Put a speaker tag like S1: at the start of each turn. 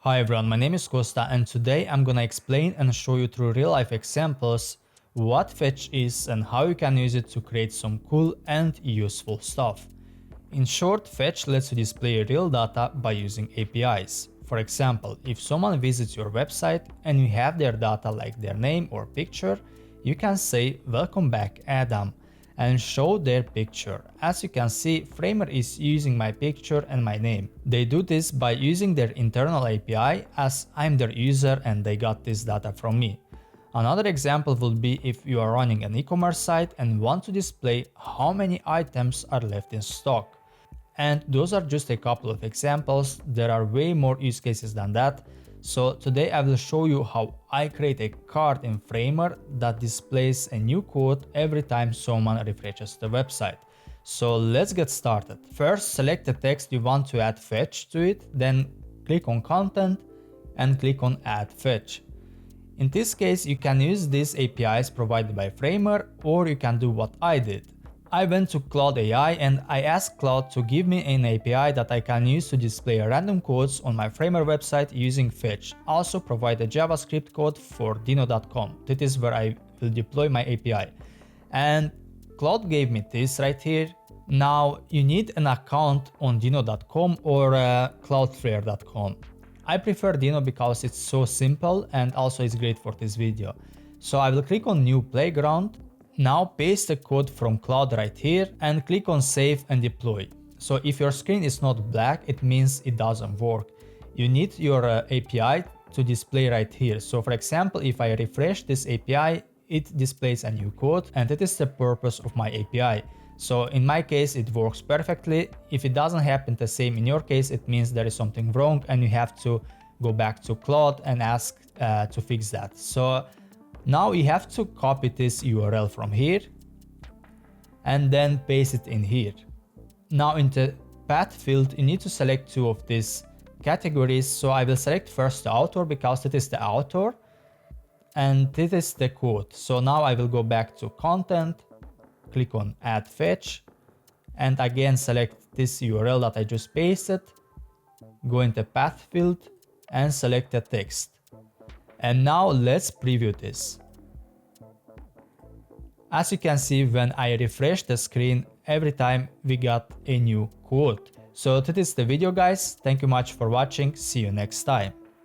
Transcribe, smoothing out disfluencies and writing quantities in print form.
S1: Hi everyone, my name is Costa and today I'm gonna explain and show you through real life examples what fetch is and how you can use it to create some cool and useful stuff. In short, fetch lets you display real data by using APIs. For example, if someone visits your website and you have their data like their name or picture, you can say "Welcome back, Adam" and show their picture. As you can see, Framer is using my picture and my name. They do this by using their internal API as I'm their user and they got this data from me. Another example would be if you are running an e-commerce site and want to display how many items are left in stock. And those are just a couple of examples, there are way more use cases than that. So today I will show you how I create a card in Framer that displays a new quote every time someone refreshes the website. So let's get started. First, select the text you want to add fetch to it, then click on content and click on add fetch. In this case, you can use these APIs provided by Framer, or you can do what I did. I went to Cloud AI and I asked Cloud to give me an API that I can use to display random codes on my Framer website using fetch. Also provide a JavaScript code for Dino.com. That is where I will deploy my API. And Cloud gave me this right here. Now you need an account on Dino.com or Cloudflare.com. I prefer Dino because it's so simple and also it's great for this video. So I will click on New Playground. Now paste the code from Cloud right here and click on Save and Deploy. So if your screen is not black, it means it doesn't work. You need your API to display right here. So for example, if I refresh this API, it displays a new code and that is the purpose of my API. So in my case, it works perfectly. If it doesn't happen the same in your case, it means there is something wrong and you have to go back to Cloud and ask to fix that. So now you have to copy this URL from here and then paste it in here. Now in the path field, you need to select two of these categories. So I will select first the author because that is the author and this is the quote. So now I will go back to content, click on add fetch and again select this URL that I just pasted, go into path field and select the text. And now let's preview this. As you can see, when I refresh the screen, every time we got a new quote. So that is the video guys, thank you much for watching, see you next time.